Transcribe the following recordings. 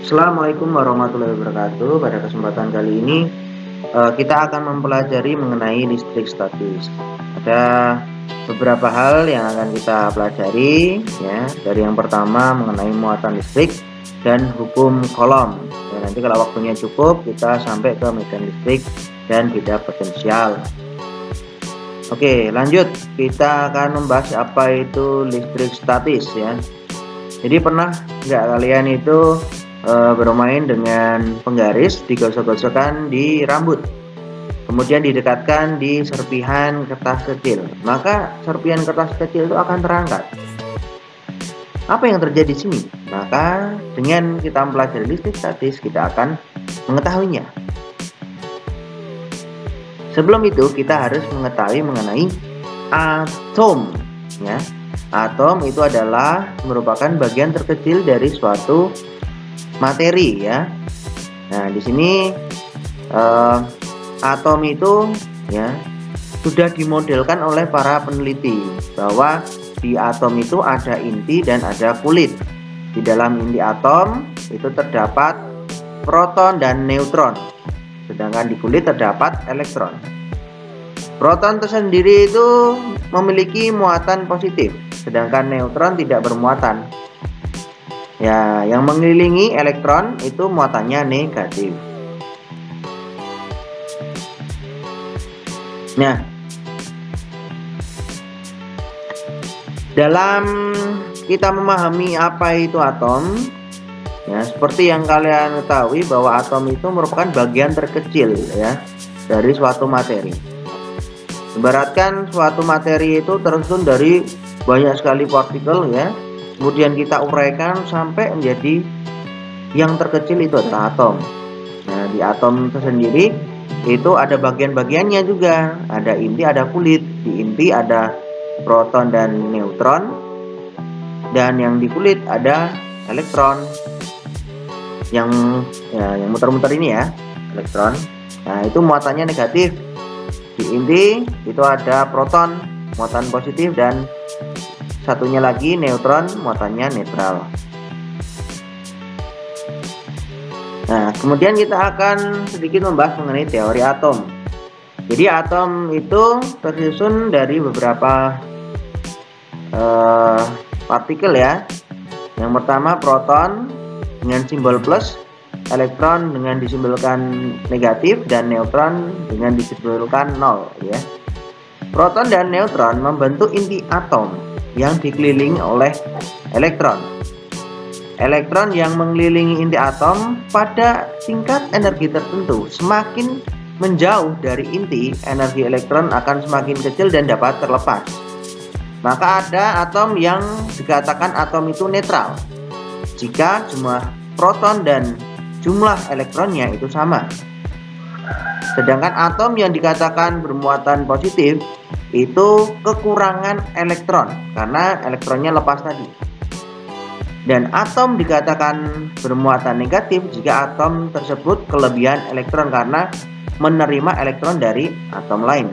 Assalamualaikum warahmatullahi wabarakatuh. Pada kesempatan kali ini kita akan mempelajari mengenai listrik statis. Ada beberapa hal yang akan kita pelajari ya. Dari yang pertama mengenai muatan listrik dan hukum Coulomb. Ya, nanti kalau waktunya cukup kita sampai ke medan listrik dan beda potensial. Oke, lanjut. Kita akan membahas apa itu listrik statis ya. Jadi pernah nggak kalian itu bermain dengan penggaris digosok-gosokkan di rambut, kemudian didekatkan di serpihan kertas kecil, maka serpihan kertas kecil itu akan terangkat. Apa yang terjadi di sini? Maka dengan kita mempelajari listrik statis kita akan mengetahuinya. Sebelum itu kita harus mengetahui mengenai atom ya. Atom itu adalah merupakan bagian terkecil dari suatu materi ya. Nah, di sini atom itu ya sudah dimodelkan oleh para peneliti bahwa di atom itu ada inti dan ada kulit. Di dalam inti atom itu terdapat proton dan neutron, sedangkan di kulit terdapat elektron. Proton tersendiri itu memiliki muatan positif, sedangkan neutron tidak bermuatan. Ya, yang mengelilingi elektron itu muatannya negatif. Nah, dalam kita memahami apa itu atom, ya seperti yang kalian ketahui bahwa atom itu merupakan bagian terkecil ya dari suatu materi. Ibaratkan suatu materi itu tersusun dari banyak sekali partikel ya. Kemudian kita uraikan sampai menjadi yang terkecil itu adalah atom. Nah, di atom tersendiri itu ada bagian-bagiannya juga. Ada inti, ada kulit. Di inti ada proton dan neutron. Dan yang di kulit ada elektron. Yang muter-muter ini ya, elektron. Nah, itu muatannya negatif. Di inti itu ada proton, muatan positif, dan satunya lagi neutron, muatannya netral. Nah, kemudian kita akan sedikit membahas mengenai teori atom. Jadi atom itu tersusun dari beberapa partikel ya. Yang pertama proton dengan simbol plus, elektron dengan disimbolkan negatif, dan neutron dengan disimbolkan nol ya. Proton dan neutron membentuk inti atom yang dikelilingi oleh elektron. Elektron yang mengelilingi inti atom pada tingkat energi tertentu semakin menjauh dari inti, energi elektron akan semakin kecil dan dapat terlepas. Maka ada atom yang dikatakan atom itu netral jika jumlah proton dan jumlah elektronnya itu sama. Sedangkan atom yang dikatakan bermuatan positif itu kekurangan elektron karena elektronnya lepas tadi. Dan atom dikatakan bermuatan negatif jika atom tersebut kelebihan elektron karena menerima elektron dari atom lain.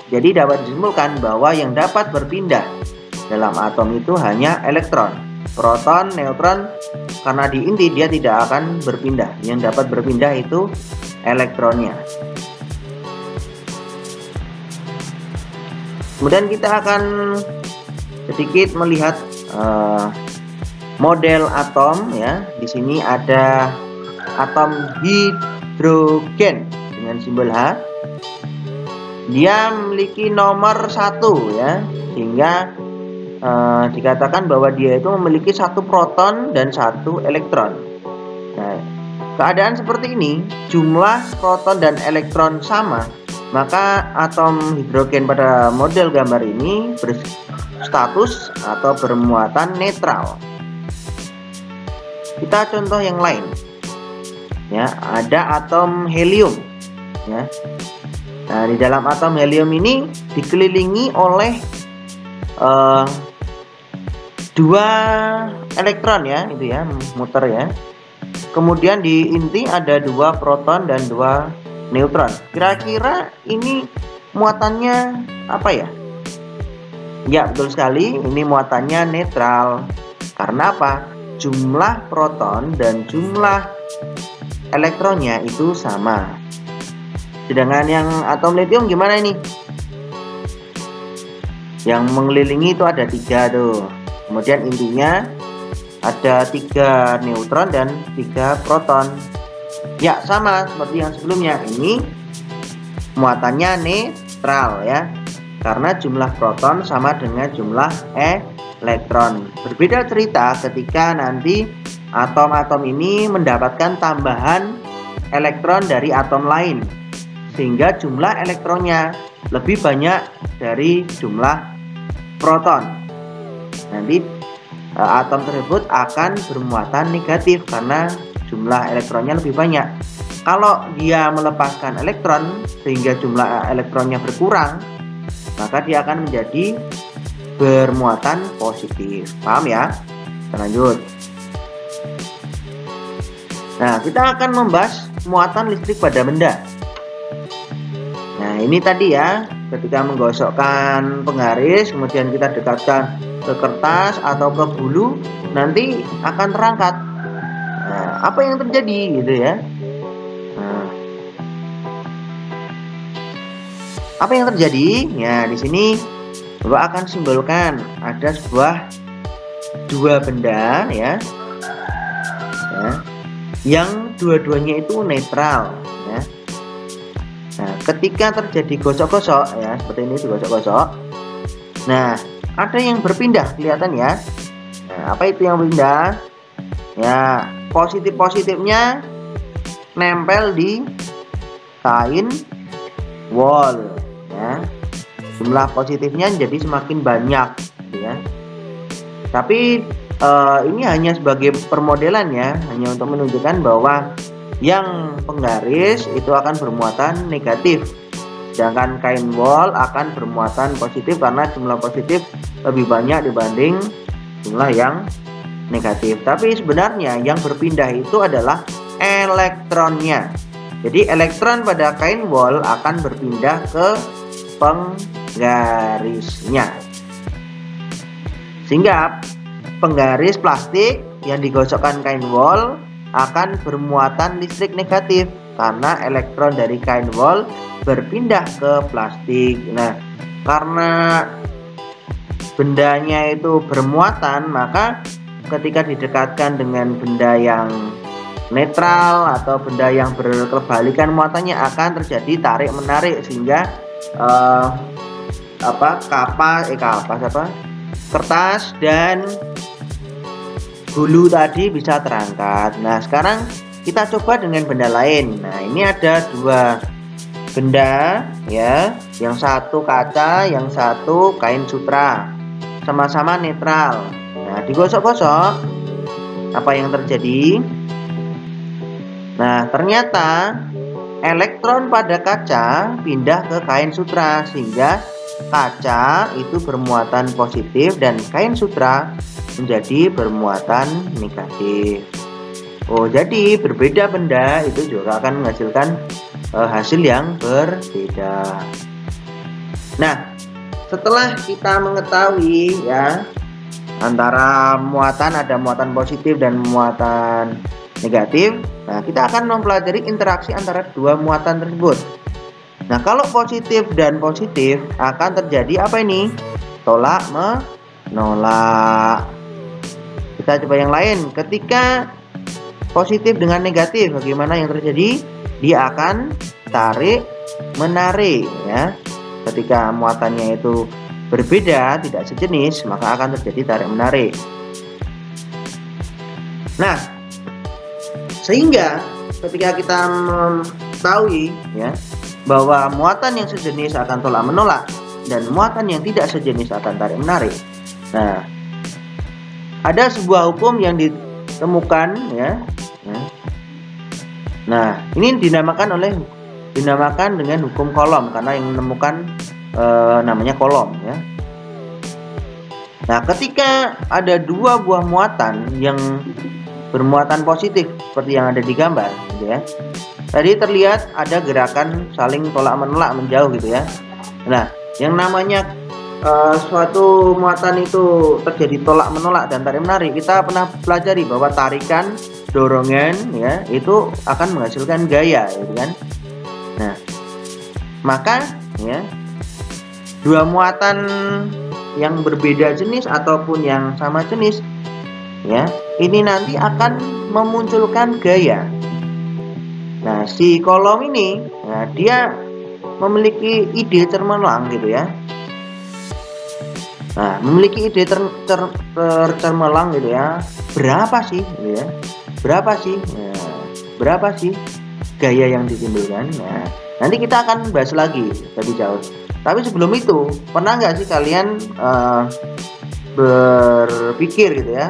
Jadi dapat disimpulkan bahwa yang dapat berpindah dalam atom itu hanya elektron. Proton, neutron karena di inti dia tidak akan berpindah. Yang dapat berpindah itu elektronnya. Kemudian kita akan sedikit melihat model atom ya. Di sini ada atom hidrogen dengan simbol H. Dia memiliki nomor 1 ya, sehingga dikatakan bahwa dia itu memiliki 1 proton dan 1 elektron. Nah, keadaan seperti ini, jumlah proton dan elektron sama, maka atom hidrogen pada model gambar ini berstatus atau bermuatan netral. Kita contoh yang lain. Ya, ada atom helium. Ya. Nah, di dalam atom helium ini dikelilingi oleh 2 elektron ya, itu ya, muter ya. Kemudian di inti ada 2 proton dan 2 neutron. Kira-kira ini muatannya apa ya? Ya, betul sekali, ini muatannya netral. Karena apa? jumlah proton dan jumlah elektronnya itu sama. Sedangkan yang atom lithium gimana ini? Yang mengelilingi itu ada 3 tuh. Kemudian intinya ada 3 neutron dan 3 proton. Ya, sama seperti yang sebelumnya. Ini muatannya netral ya, karena jumlah proton sama dengan jumlah elektron. Berbeda cerita ketika nanti atom-atom ini mendapatkan tambahan elektron dari atom lain, sehingga jumlah elektronnya lebih banyak dari jumlah proton. Nanti atom tersebut akan bermuatan negatif karena jumlah elektronnya lebih banyak. Kalau dia melepaskan elektron sehingga jumlah elektronnya berkurang, maka dia akan menjadi bermuatan positif. Paham ya? Kita lanjut. Nah, kita akan membahas muatan listrik pada benda. Nah, ini tadi ya, ketika menggosokkan penggaris, kemudian kita dekatkan ke kertas atau ke bulu, nanti akan terangkat. Nah, apa yang terjadi gitu ya? Nah, apa yang terjadi? Ya, di sini Bapak akan simbolkan ada dua benda ya, yang dua-duanya itu netral ya. Nah, ketika terjadi gosok-gosok ya, seperti ini digosok-gosok. Nah, ada yang berpindah kelihatan ya. Nah, apa itu yang berpindah? Ya, positif-positifnya nempel di kain wol ya. Jumlah positifnya jadi semakin banyak gitu ya. Tapi ini hanya sebagai permodelan ya, hanya untuk menunjukkan bahwa yang penggaris itu akan bermuatan negatif, sedangkan kain wol akan bermuatan positif karena jumlah positif lebih banyak dibanding jumlah yang negatif. Tapi sebenarnya yang berpindah itu adalah elektronnya. Jadi elektron pada kain wol akan berpindah ke penggarisnya, sehingga penggaris plastik yang digosokkan kain wol akan bermuatan listrik negatif karena elektron dari kain wol berpindah ke plastik. Nah, karena bendanya itu bermuatan, maka ketika didekatkan dengan benda yang netral atau benda yang berkebalikan muatannya akan terjadi tarik menarik, sehingga kertas dan bulu tadi bisa terangkat. Nah, sekarang kita coba dengan benda lain. Nah, ini ada 2 benda ya, yang satu kaca, yang satu kain sutra, sama-sama netral. Nah, digosok-gosok, apa yang terjadi? Nah, ternyata elektron pada kaca pindah ke kain sutra, sehingga kaca itu bermuatan positif dan kain sutra menjadi bermuatan negatif. Oh, jadi berbeda benda itu juga akan menghasilkan hasil yang berbeda. Nah, setelah kita mengetahui ya antara muatan, ada muatan positif dan muatan negatif, nah kita akan mempelajari interaksi antara 2 muatan tersebut. Nah, kalau positif dan positif akan terjadi apa ini? Tolak menolak. Kita coba yang lain. Ketika positif dengan negatif, bagaimana yang terjadi? Dia akan tarik menarik ya. Ketika muatannya itu berbeda, tidak sejenis, maka akan terjadi tarik menarik. Nah, sehingga ketika kita mengetahui ya bahwa muatan yang sejenis akan tolak menolak dan muatan yang tidak sejenis akan tarik menarik. Nah, ada sebuah hukum yang ditemukan ya. Nah, ini dinamakan dengan hukum Coulomb karena yang menemukan namanya Coulomb ya. Nah, ketika ada 2 buah muatan yang bermuatan positif seperti yang ada di gambar gitu ya. Tadi terlihat ada gerakan saling tolak menolak menjauh gitu ya. Nah, yang namanya suatu muatan itu terjadi tolak menolak dan tarik menarik, kita pernah pelajari bahwa tarikan, dorongan ya itu akan menghasilkan gaya, gitu kan. Nah, maka ya dua muatan yang berbeda jenis ataupun yang sama jenis ya, ini nanti akan memunculkan gaya. Nah, si kolom ini nah, dia memiliki ide cemerlang gitu ya. Nah, memiliki ide tercemerlang gitu ya. Berapa sih gitu ya? Berapa sih? Nah, berapa sih gaya yang ditimbulkan? Nah, nanti kita akan bahas lagi lebih jauh. Tapi sebelum itu, pernah nggak sih kalian berpikir gitu ya?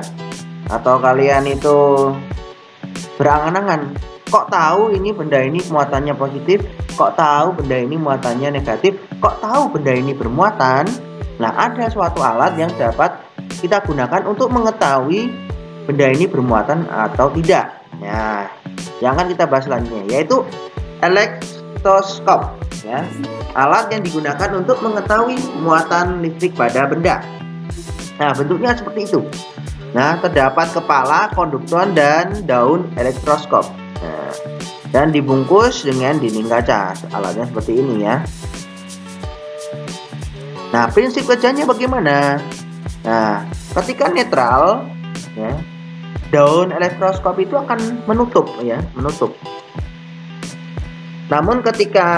Atau kalian itu berangan-angan, kok tahu ini benda ini muatannya positif? Kok tahu benda ini muatannya negatif? Kok tahu benda ini bermuatan? Nah, ada suatu alat yang dapat kita gunakan untuk mengetahui benda ini bermuatan atau tidak. Nah, yang akan kita bahas selanjutnya yaitu elektroskop ya. Alat yang digunakan untuk mengetahui muatan listrik pada benda. Nah, bentuknya seperti itu. Nah, terdapat kepala, konduktor, dan daun elektroskop. Nah, dan dibungkus dengan dinding kaca. Alatnya seperti ini ya. Nah, prinsip kerjanya bagaimana? Nah, ketika netral, ya, daun elektroskop itu akan menutup, ya, menutup. Namun ketika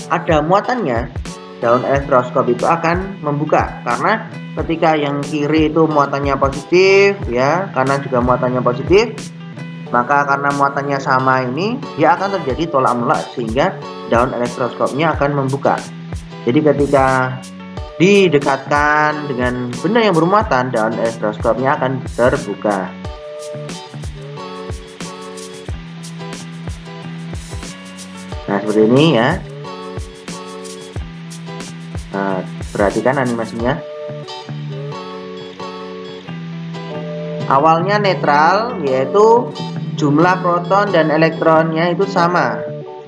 ada muatannya, daun elektroskop itu akan membuka, karena ketika yang kiri itu muatannya positif, ya, kanan juga muatannya positif, maka karena muatannya sama ini, dia akan terjadi tolak menolak sehingga daun elektroskopnya akan membuka. Jadi ketika didekatkan dengan benda yang bermuatan, daun elektroskopnya akan terbuka. Nah, seperti ini ya. Nah, perhatikan animasinya. Awalnya netral, yaitu jumlah proton dan elektronnya itu sama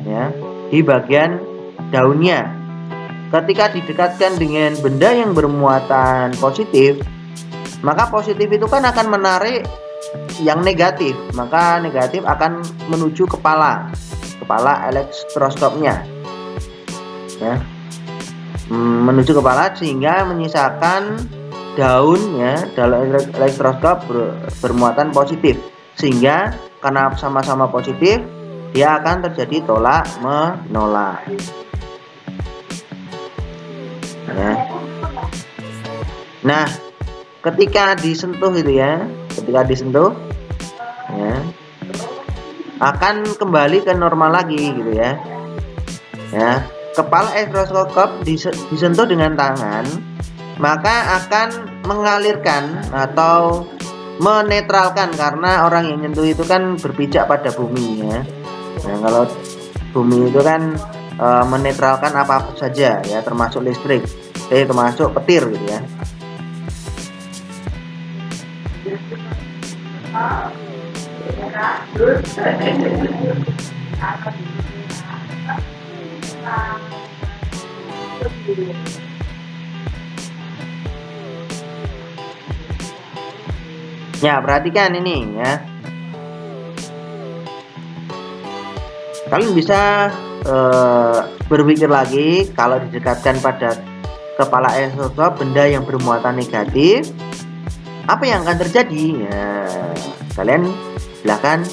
ya di bagian daunnya. Ketika didekatkan dengan benda yang bermuatan positif, maka positif itu kan akan menarik yang negatif, maka negatif akan menuju kepala elektroskopnya ya, menuju kepala sehingga menyisakan daunnya dalam elektroskop bermuatan positif, sehingga karena sama-sama positif dia akan terjadi tolak menolak ya. Nah, ketika disentuh itu ya, ya, akan kembali ke normal lagi gitu ya. Ya, kepala elektroskop disentuh dengan tangan, maka akan mengalirkan atau menetralkan, karena orang yang nyentuh itu kan berpijak pada bumi ya. Nah, kalau bumi itu kan menetralkan apa saja ya, termasuk listrik, termasuk petir gitu ya. Ya, perhatikan ini ya. Kalian bisa berpikir lagi, kalau didekatkan pada kepala elektroskop benda yang bermuatan negatif, apa yang akan terjadi? Ya, kalian silahkan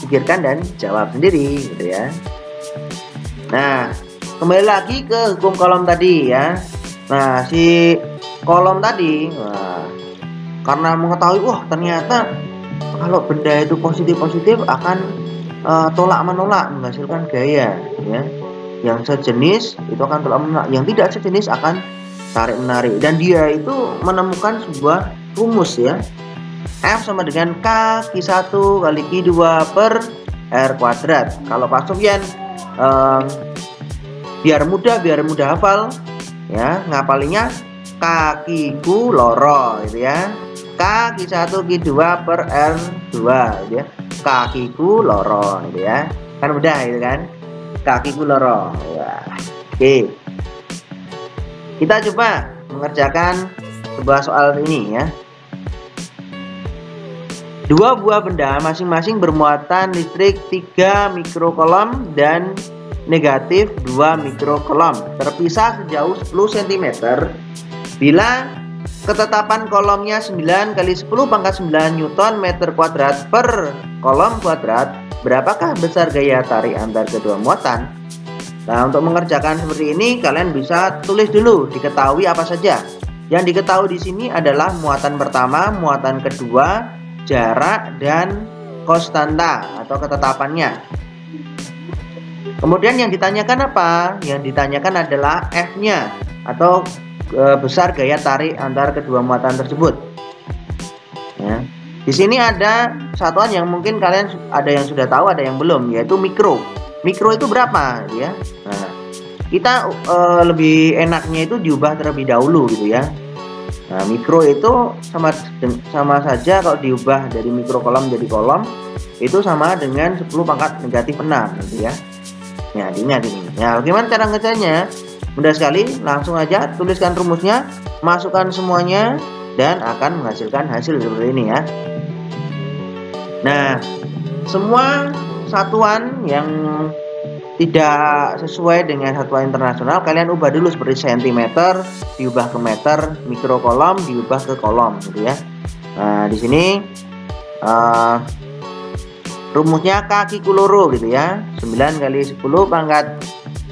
pikirkan dan jawab sendiri gitu ya. Nah, kembali lagi ke hukum kolom tadi ya. Nah, si kolom tadi, karena mengetahui, wah ternyata kalau benda itu positif akan tolak menolak menghasilkan gaya ya. Yang sejenis itu akan tolak menolak, yang tidak sejenis akan tarik menarik, dan dia itu menemukan sebuah rumus ya. F sama dengan K Q1 kali Q2 per R kuadrat. Kalau Pak Sofyan biar mudah hafal ya, ngapalinya kakiku loro gitu ya. K Q1 Q2 per R2 gitu ya. Kakiku loro gitu ya. Kan mudah gitu kan. Kakiku loro ya. Oke. Kita coba mengerjakan sebuah soal ini ya. Dua buah benda masing-masing bermuatan listrik 3 mikrocoulomb dan negatif 2 mikrocoulomb, terpisah sejauh 10 cm. Bila ketetapan kolomnya 9 kali 10 pangkat 9 Newton meter kuadrat per kolom kuadrat, berapakah besar gaya tarik antar kedua muatan? Nah, untuk mengerjakan seperti ini kalian bisa tulis dulu diketahui apa saja. Yang diketahui di sini adalah muatan pertama, muatan kedua, jarak, dan konstanta atau ketetapannya. Kemudian yang ditanyakan apa? Yang ditanyakan adalah F-nya atau besar gaya tarik antar kedua muatan tersebut. Ya. Di sini ada satuan yang mungkin kalian ada yang sudah tahu, ada yang belum, yaitu mikro. Mikro itu berapa, ya? Nah, kita lebih enaknya itu diubah terlebih dahulu, gitu ya. Nah, mikro itu sama saja kalau diubah dari mikrokolom jadi kolom, itu sama dengan 10 pangkat negatif 6, gitu ya. Ya, diingat ini. Ya, bagaimana cara ngerjainnya? Mudah sekali, langsung aja tuliskan rumusnya, masukkan semuanya, dan akan menghasilkan hasil seperti ini ya. Nah, semua satuan yang tidak sesuai dengan satuan internasional kalian ubah dulu seperti cm diubah ke meter, mikrokolom diubah ke kolom gitu ya. Nah, di sini rumusnya kaki kuloro gitu ya. 9 kali 10 pangkat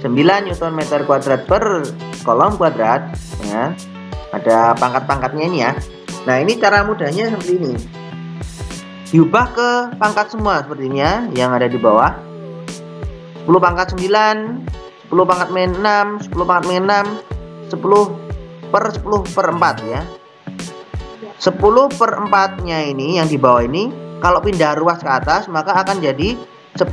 9 Newton meter kuadrat per kolom kuadrat ya. Ada pangkat-pangkatnya ini ya. Nah, ini cara mudahnya seperti ini. Diubah ke pangkat semua seperti ini ya, yang ada di bawah. 10 pangkat 9, 10 pangkat min 6, 10 pangkat min 6, 10 per 4 ya. 10 per 4 nya ini yang di bawah ini kalau pindah ruas ke atas maka akan jadi 10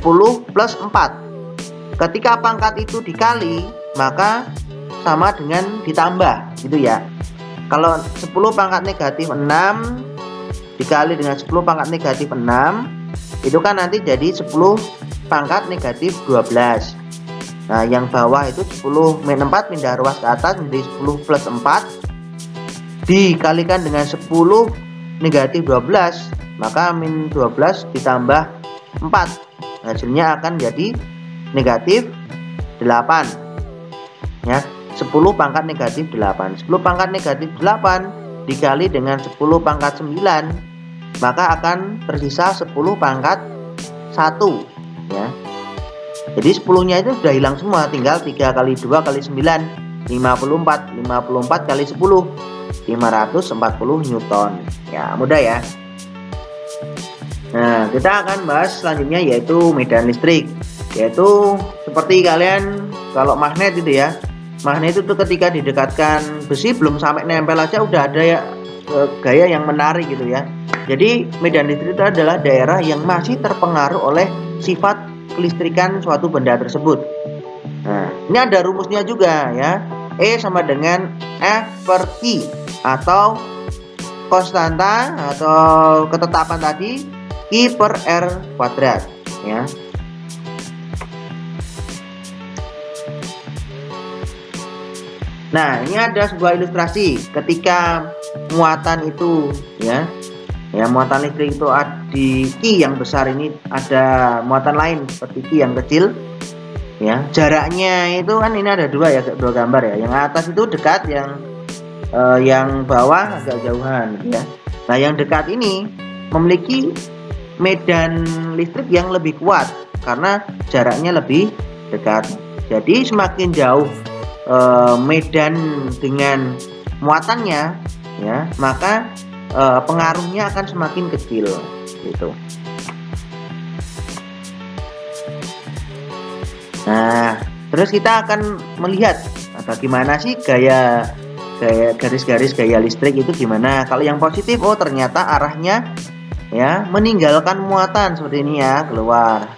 plus 4. Ketika pangkat itu dikali maka sama dengan ditambah gitu ya. Kalau 10 pangkat negatif 6 dikali dengan 10 pangkat negatif 6 itu kan nanti jadi 10 pangkat negatif 12. Nah, yang bawah itu 10 min 4 pindah ruas ke atas menjadi 10 plus 4 dikalikan dengan 10 negatif 12 maka min 12 ditambah 4 hasilnya akan jadi negatif 8 ya. 10 pangkat negatif 8. 10 pangkat negatif 8 dikali dengan 10 pangkat 9 maka akan tersisa 10 pangkat 1 ya. Jadi 10 nya itu sudah hilang semua, tinggal 3 kali 2 kali 9 54 kali 10 540 Newton ya. Mudah ya. Nah, kita akan bahas selanjutnya yaitu medan listrik, yaitu seperti kalian kalau magnet itu ya. Magnet itu ketika didekatkan besi belum sampai nempel aja udah ada ya gaya yang menarik gitu ya. Jadi medan listrik itu adalah daerah yang masih terpengaruh oleh sifat kelistrikan suatu benda tersebut. Nah, ini ada rumusnya juga ya. E sama dengan F per I atau konstanta atau ketetapan tadi I per R kuadrat ya. Nah, ini ada sebuah ilustrasi ketika muatan itu ya muatan listrik itu di Q yang besar ini ada muatan lain seperti Q yang kecil ya. Jaraknya itu kan ini ada dua gambar ya. Yang atas itu dekat, yang bawah agak jauhan gitu ya. Nah, yang dekat ini memiliki medan listrik yang lebih kuat karena jaraknya lebih dekat. Jadi semakin jauh medan dengan muatannya ya, maka pengaruhnya akan semakin kecil gitu. Nah, terus kita akan melihat bagaimana sih gaya garis-garis gaya listrik itu gimana. Kalau yang positif, oh ternyata arahnya ya meninggalkan muatan seperti ini ya, keluar.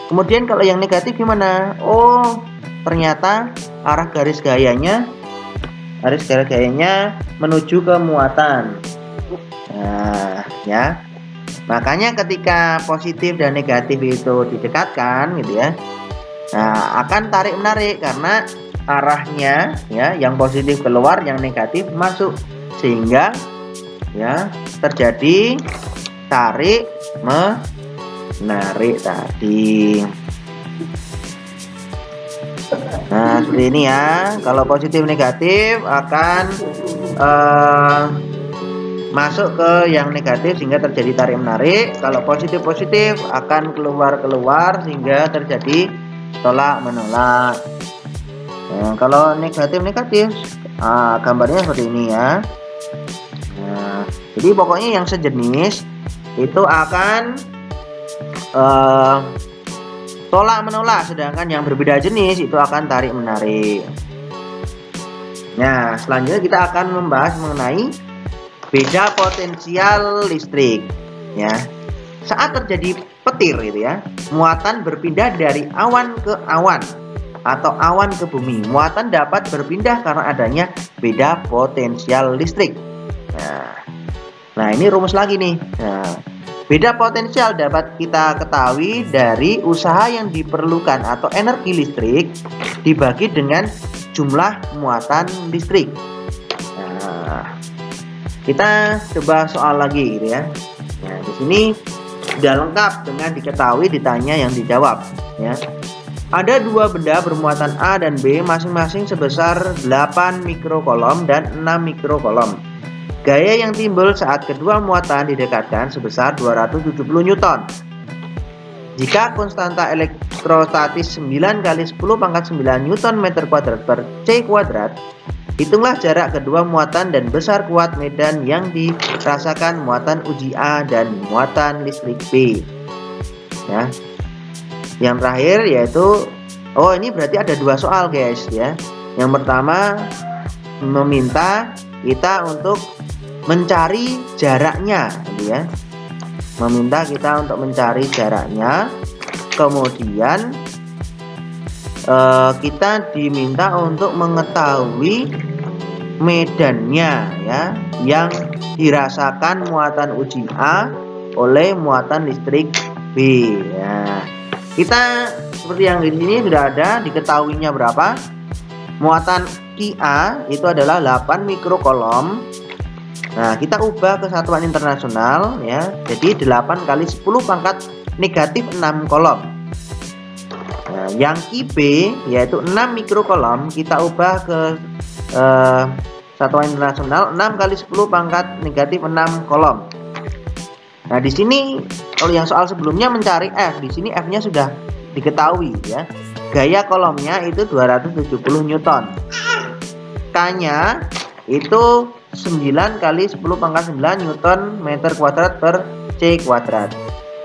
Kemudian kalau yang negatif gimana? Oh, ternyata arah garis gayanya menuju ke muatan. Nah, ya. Makanya ketika positif dan negatif itu didekatkan gitu ya. Nah, akan tarik menarik karena arahnya ya, yang positif keluar, yang negatif masuk, sehingga ya terjadi tarik menarik tadi. Nah, seperti ini ya. Kalau positif negatif akan masuk ke yang negatif sehingga terjadi tarik menarik. Kalau positif positif akan keluar sehingga terjadi tolak menolak. Nah, kalau negatif negatif, gambarnya seperti ini ya. Nah, jadi pokoknya yang sejenis itu akan tolak menolak, sedangkan yang berbeda jenis itu akan tarik menarik. Nah, selanjutnya kita akan membahas mengenai beda potensial listrik ya. Saat terjadi petir gitu ya, muatan berpindah dari awan ke awan atau awan ke bumi. Muatan dapat berpindah karena adanya beda potensial listrik. Nah, ini rumus lagi nih. Nah, beda potensial dapat kita ketahui dari usaha yang diperlukan atau energi listrik dibagi dengan jumlah muatan listrik. Nah, kita coba soal lagi gitu ya. Nah, di sini sudah lengkap dengan diketahui, ditanya, yang dijawab ya. Ada dua benda bermuatan A dan B masing-masing sebesar 8 mikrokolom dan 6 mikrokolom. Gaya yang timbul saat kedua muatan didekatkan sebesar 270 Newton. Jika konstanta elektrostatis 9 kali 10 pangkat 9 Newton meter kuadrat per C kuadrat, hitunglah jarak kedua muatan dan besar kuat medan yang dirasakan muatan uji A dan muatan listrik B. Ya. Yang terakhir yaitu, ini berarti ada dua soal guys ya. Yang pertama meminta kita untuk mencari jaraknya gitu ya. Meminta kita untuk mencari jaraknya. Kemudian kita diminta untuk mengetahui medannya ya, yang dirasakan muatan uji A oleh muatan listrik B ya. Kita seperti yang di sini sudah ada diketahuinya berapa. Muatan QA itu adalah 8 mikrokolom. Nah, kita ubah ke satuan internasional ya. Jadi 8 kali 10 pangkat negatif 6 kolom. Nah, yang QB yaitu 6 mikrokolom kita ubah ke satuan internasional 6 kali 10 pangkat negatif 6 kolom. Nah, di sini kalau yang soal sebelumnya mencari F, di sini F-nya sudah diketahui ya. Gaya kolomnya itu 270 Newton. K-nya itu 9 kali 10 pangkat 9 Newton meter kuadrat per C kuadrat.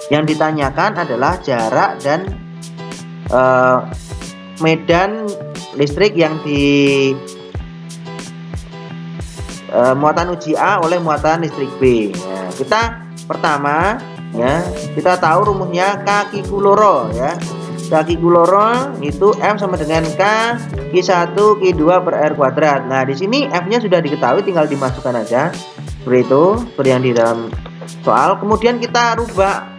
Yang ditanyakan adalah jarak dan medan listrik yang di muatan uji A oleh muatan listrik B. Nah, kita pertama ya, kita tahu rumusnya K Q loro ya. K Q loro itu M sama dengan K Q1 Q2 per R kuadrat. Nah, di sini F-nya sudah diketahui, tinggal dimasukkan aja. Seperti itu, seperti yang di dalam soal. Kemudian kita rubah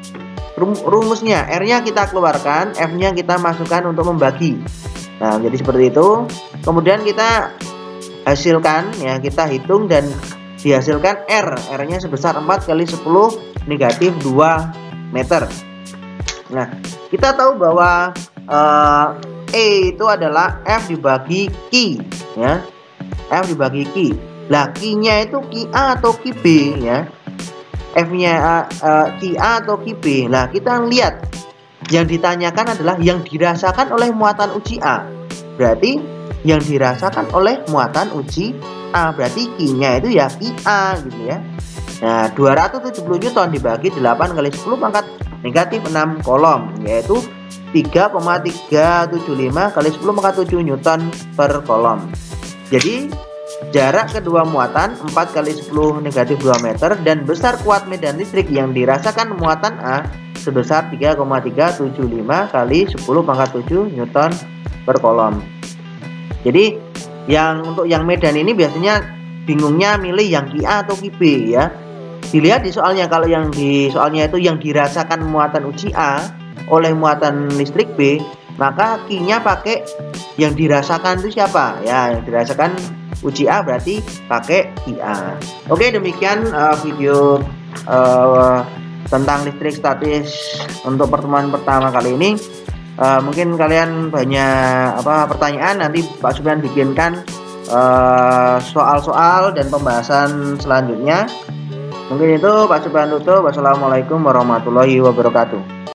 rumusnya, R-nya kita keluarkan, F-nya kita masukkan untuk membagi. Nah, jadi seperti itu. Kemudian kita hasilkan ya, kita hitung dan dihasilkan R-nya sebesar 4 kali 10 negatif 2 meter. Nah, kita tahu bahwa E itu adalah F dibagi Q ya. F dibagi Q. Lah, Q-nya itu QA atau QB ya. F-nya QA atau QB. Nah, kita lihat yang ditanyakan adalah yang dirasakan oleh muatan uji A. Berarti yang dirasakan oleh muatan uji A, berarti Q-nya itu ya QA gitu ya. Nah, 270 Newton dibagi 8 kali 10 pangkat negatif 6 kolom, yaitu 3,375 kali 10 pangkat 7 Newton per kolom. Jadi jarak kedua muatan 4 kali 10 negatif 2 meter dan besar kuat medan listrik yang dirasakan muatan A sebesar 3,375 kali 10 pangkat 7 Newton per kolom. Jadi untuk yang medan ini biasanya bingungnya milih yang QA atau QB ya. Dilihat di soalnya, kalau yang di soalnya itu yang dirasakan muatan uji A oleh muatan listrik B, maka key-nya pakai yang dirasakan itu siapa? Ya, yang dirasakan uji A berarti pakai key A. Oke, demikian video tentang listrik statis untuk pertemuan pertama kali ini. Mungkin kalian banyak pertanyaan, nanti Pak Supriyan bikinkan soal-soal dan pembahasan selanjutnya. Mungkin itu Pak Supriyan tutup. Wassalamualaikum warahmatullahi wabarakatuh.